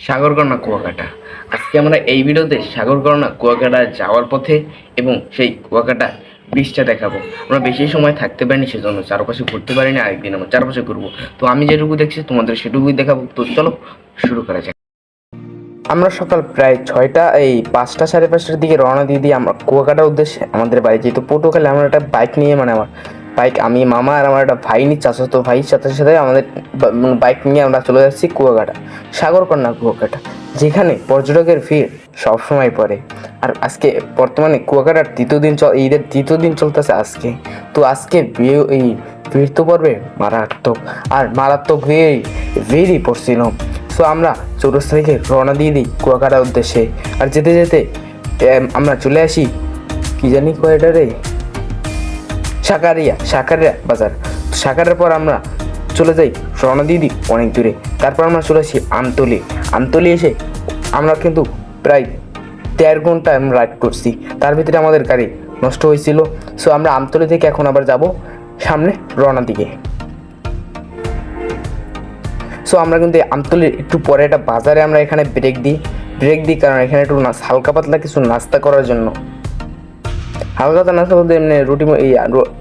সাগরকন্যা কুয়াকাটা। আজকে আমরা এই ভিডিওতে সাগরকন্যা কুয়াকাটা যাওয়ার পথে এবং সেই কুয়াকাটা বীজটা দেখাবো। আমরা বেশি সময় থাকতে পারিনি, সেজন্য চারপাশে ঘুরতে পারিনি। আরেকদিন আমরা চারপাশে ঘুরবো। তো আমি যেটুকু দেখছি তোমাদের সেটুকুই দেখাবো। তো চলো শুরু করা যাক। আমরা সকাল প্রায় 5টা 5:30টার দিকে রওনা দিয়ে আমরা কুয়াকাটার উদ্দেশ্যে আমাদের বাড়ি। যেহেতু পটুয়াখালী, আমরা একটা বাইক নিয়ে আমার বাইক, আমি, মামা আর আমার একটা ভাই চাচাতো ভাই, সাথে সাথে আমাদের বাইক নিয়ে আমরা চলে যাচ্ছি কুয়াকাটা, সাগরকন্যা কুয়াকাটা, যেখানে পর্যটকের ভিড় সবসময় পড়ে। আর আজকে বর্তমানে কুয়াকাটার ঈদের তৃতীয় দিন চলতেছে আজকে। তো আজকে এই ভিড় তো পড়বে মারাত্মক, আর মারাত্মক ভিড়ই পড়ছিল। সো আমরা 24 তারিখে রওনা দিয়ে দিই কুয়াকাটার উদ্দেশ্যে। আর যেতে যেতে আমরা চলে আসি কি জানি কয়টা রে, সাকারিয়া বাজার। সাকারের পর আমরা চলে যাই, রওনা দিয়ে দিই অনেক দূরে। তারপর আমরা চলে আসি আমতলি এসে আমরা কিন্তু প্রায় 1.5 ঘন্টা আমরা রাইড করছি। তার ভিতরে আমাদের গাড়ি নষ্ট হয়েছিল। সো আমরা আমতলি থেকে এখন আবার যাব সামনে রওনা দিকে। সো আমরা কিন্তু আমতলির একটু পরে একটা বাজারে আমরা এখানে ব্রেক দিই কারণ এখানে একটু হালকা পাতলা কিছু নাস্তা করার জন্য। হালকা নাস্তা বলতে এমনি রুটি, এই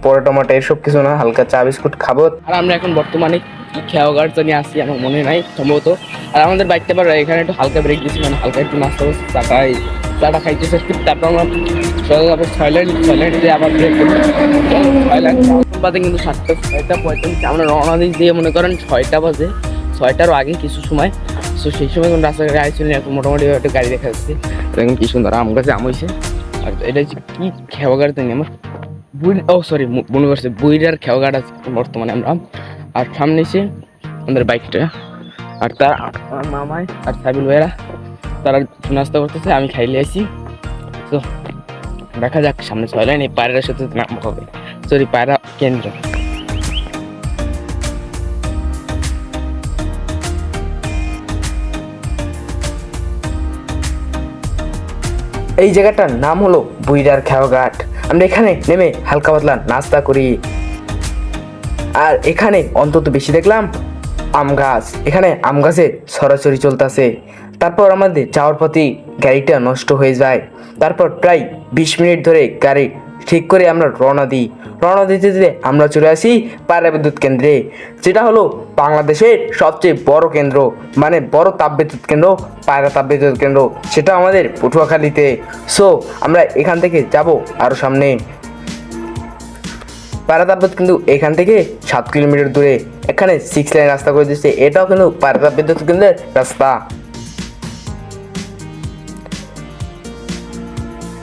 পরোটা মটা এসব কিছু না, হালকা চা বিস্কুট খাবো। আর আমরা এখন বর্তমানে কি খেয়াঘাট জানি আসি, আমার মনে নাই সম্ভবত। আর আমাদের বাইকটা আবার এখানে একটু হালকা ব্রেক দিচ্ছি, মানে হালকা একটু নাস্তা করছি, চাটা খাইতেছে। তারপর আমরা ছয়লাইনে আবার ব্রেক করছি। বাজে কিন্তু 7:45 আমরা রওনা দিয়ে মনে করেন 6টা বাজে, 6টারও আগে কিছু সময়। সো সেই সময় কোনো রাস্তায় গাড়ি ছিল না, এখন মোটামুটি একটা গাড়ি দেখা যাচ্ছে। দেখুন কি সুন্দর আম গাছে আম হয়েছে। আর এটা হচ্ছে কি খেয়াঘাট জানি আমার মনে করছে বুইরার খেয়াঘাট আছে বর্তমানে আমরা। আর সামনে এসে আমাদের বাইকটা, আর তার আমার মামাই আর সাবিল ভাইয়েরা তারা নাস্তা করতেছে, আমি খাইলে আসি। তো দেখা যাক সামনে ছয়লাইন এই পায়রার সাথে নামতে হবে, পায়রা কেন্দ্র। এই জায়গাটার নাম হলো বুইরার খেয়াঘাট। আমরা এখানে নেমে হালকা পাতলা নাস্তা করি। আর এখানে অন্তত বেশি দেখলাম আম গাছ, এখানে আম গাছে ছড়াছড়ি চলতেছে। তারপর আমাদের যাওয়ার পথে গাড়িটা নষ্ট হয়ে যায়। তারপর প্রায় 20 মিনিট ধরে গাড়ি ঠিক করে আমরা রওনা দিতে আমরা চলে আসি পায়রা বিদ্যুৎ কেন্দ্রে, যেটা হলো বাংলাদেশের সবচেয়ে বড় কেন্দ্র, মানে বড় তাপবিদ্যুৎ কেন্দ্র, পায়রা তাপবিদ্যুৎ কেন্দ্র, সেটা আমাদের পটুয়াখালীতে। সো আমরা এখান থেকে যাব আরও সামনে। পায়রা তাপবিদ্যুৎ কিন্তু এখান থেকে 7 কিলোমিটার দূরে। এখানে 6 লাইন রাস্তা করে দিচ্ছে, এটাও কিন্তু পায়রা তাপবিদ্যুৎ কেন্দ্রের রাস্তা।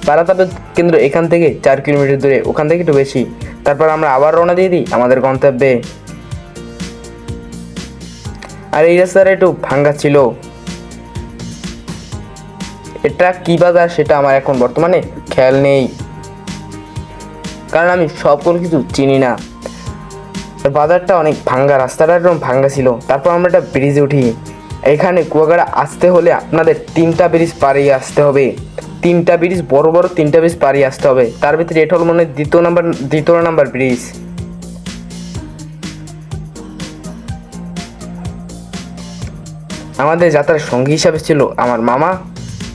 পায়রা তাপবিদ্যুৎ কেন্দ্র এখান থেকে 4 কিলোমিটার দূরে, ওখান থেকে একটু বেশি। তারপর আমরা আবার রওনা দিয়ে দিই আমাদের গন্তব্যে। আর এই রাস্তাটা একটু ভাঙ্গা ছিল। এটা কি বাজার সেটা আমার এখন বর্তমানে খেয়াল নেই, কারণ আমি সকল কিছু চিনি না। বাজারটা অনেক ভাঙ্গা, রাস্তাটা একদম ভাঙ্গা ছিল। তারপর আমরা একটা ব্রিজে উঠি। এখানে কুয়াকাটা আসতে হলে আপনাদের 3টা ব্রিজ পাড়িয়ে আসতে হবে। 3টা ব্রিজ, বড় 3টা ব্রিজ পাড়িয়ে আসতে হবে। তার ভিতরে এটা হলো মনে হয় দ্বিতীয় নাম্বার ব্রিজ। আমাদের যাত্রার সঙ্গী হিসাবে ছিল আমার মামা,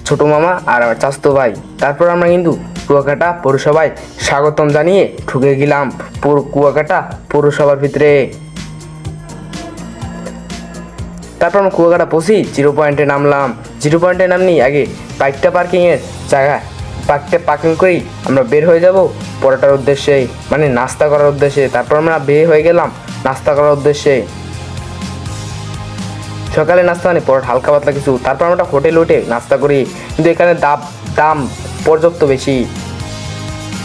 ছোট মামা আর আমার চাচাতো ভাই। তারপর আমরা কিন্তু কুয়াকাটা পৌরসভায় স্বাগতম জানিয়ে ঢুকে গেলাম কুয়াকাটা পৌরসভার ভিতরে। তারপর আমরা কুয়াকাটা পৌঁছি, 0 পয়েন্টে নামলাম। 0 পয়েন্টে নামনি আগে বাইকটা পার্কিংয়ের জায়গায় বাইকটা পার্কিং করেই আমরা বের হয়ে যাব পরোটার উদ্দেশ্যে, মানে নাস্তা করার উদ্দেশ্যে। তারপর আমরা বের হয়ে গেলাম নাস্তা করার উদ্দেশ্যে। সকালে নাস্তা মানে পরোটা, হালকা পাতলা কিছু। তারপর আমরা হোটেলে উঠে নাস্তা করি, কিন্তু এখানে দাম পর্যাপ্ত বেশি।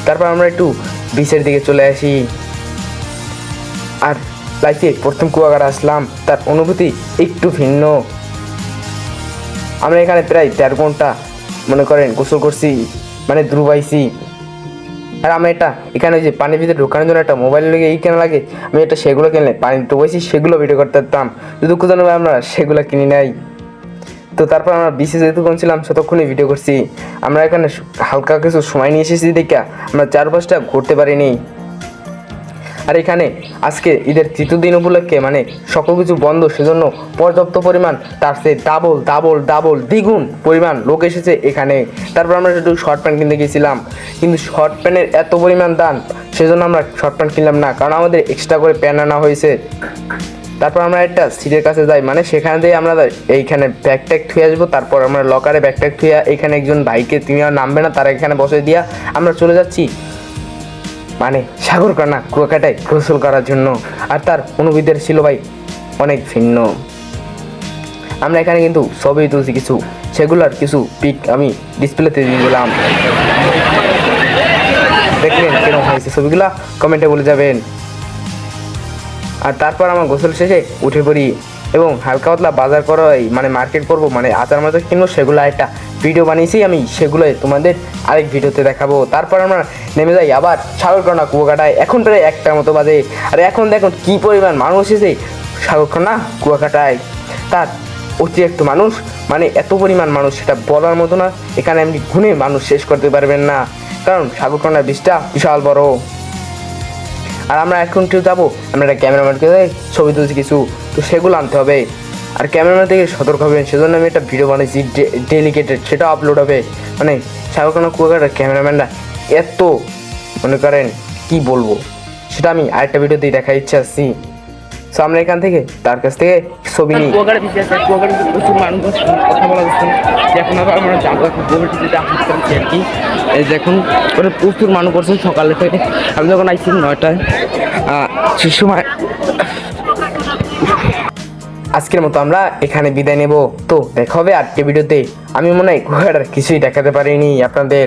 তারপর আমরা একটু বিচের দিকে চলে আসি। আর লাইফে প্রথম কুয়াকাটা আসলাম, তার অনুভূতি একটু ভিন্ন। আমরা এখানে প্রায় 1.5 ঘন্টা মনে করেন গোসল করছি, মানে ডুবাইছি। আর আমি এখানে যে পানির ভিতরে ঢোকানোর জন্য একটা মোবাইল লেগে কেনা লাগে, আমি সেগুলো কিনলে পানি ডুবাইছি, সেগুলো ভিডিও করতে পারতাম। দুঃখ জানাবে আমরা সেগুলো কিনি নাই। তো তারপর আমরা বিচে যেতক্ষণ ছিলাম ততক্ষণই ভিডিও করছি। আমরা এখানে হালকা কিছু সময় নিয়ে এসেছি দেখে আমরা 4-5টা ঘুরতে পারিনি। আর এখানে আজকে ঈদের তৃতীয় দিন উপলক্ষে মানে সকল কিছু বন্ধ, সেজন্য পর্যাপ্ত পরিমাণ তার চেয়ে ডাবল দ্বিগুণ পরিমাণ লোক এসেছে এখানে। তারপর আমরা একটু শর্ট প্যান্ট কিনতে গেছিলাম, কিন্তু শর্ট প্যান্টের এত পরিমাণ দাম, সেজন্য আমরা শর্ট প্যান্ট কিনলাম না, কারণ আমাদের এক্সট্রা করে প্যান্ট আনা হয়েছে। তারপর আমরা একটা সিটের কাছে যাই, মানে সেখান থেকে আমরা এইখানে ব্যাগ ট্যাগ থুয়ে আসবো। তারপর আমরা লকারে ব্যাগ ট্যাগ থুয়ে এইখানে একজন ভাইকে, তিনি আর নামবে না, তারা এখানে বসে দিয়া আমরা চলে যাচ্ছি মানে সাগরকন্যা কুয়াকাটায় গোসল করার জন্য। আর তার অনুভূতির ছিল ভাই অনেক ভিন্ন। আমরা এখানে কিন্তু ছবি তুলছি কিছু, সেগুলোর কিছু পিক আমি ডিসপ্লেতে দিয়ে দিলাম। দেখলেন কেরকম হয়েছে ছবিগুলা, কমেন্টে বলে যাবেন। আর তারপর আমার গোসল শেষে উঠে পড়ি এবং হালকা পাতলা বাজার করা মানে মার্কেট করবো, মানে আচার মাচার কিনবো, সেগুলো একটা ভিডিও বানিয়েছি আমি, সেগুলোই তোমাদের আরেক ভিডিওতে দেখাবো। তারপর আমরা নেমে যাই আবার সাগরকন্যা কুয়াকাটায়। এখন প্রায় 1টার মতো বাজে, আর এখন দেখুন কী পরিমাণ মানুষ এসেছে সাগরকন্যা কুয়াকাটায়। তার অতিরিক্ত মানুষ, মানে এত পরিমাণ মানুষ সেটা বলার মতো না, এখানে এমনি গুণে মানুষ শেষ করতে পারবেন না, কারণ সাগরকন্যা বীজটা বিশাল বড়। আর আমরা এখন কেউ যাবো, আমরা একটা ক্যামেরাম্যানকে ছবি তুলছি কিছু, তো সেগুলো আনতে হবে। আর ক্যামেরাম্যান থেকে সতর্ক হবেন, সেজন্য আমি একটা ভিডিও বানিয়েছি ডেলিকেটেড, সেটা আপলোড হবে। মানে সাগরকন্যা কুয়াকাটার ক্যামেরাম্যানরা এত মনে করেন কি বলবো, সেটা আমি আরেকটা ভিডিওতেই দেখার ইচ্ছা আসছি। সো আমরা এখান থেকে তার কাছ থেকে ছবি নিই। কুয়াকাটা বিচে আছে, কুয়াকাটা প্রচুর মানুষ কথা বলা যাচ্ছে, এখন আবার আমরা যাবো এখন গোবরটিতে আসছি আর কি। এই দেখুন ওটা প্রচুর মানুষ করছে সকালে থেকে, আমি যখন আইছি 9টায়, সে সময়। আজকের মতো আমরা এখানে বিদায় নেব, তো দেখা হবে আজকে ভিডিওতে। আমি মনে হয় কুয়াকাটার কিছুই দেখাতে পারিনি আপনাদের।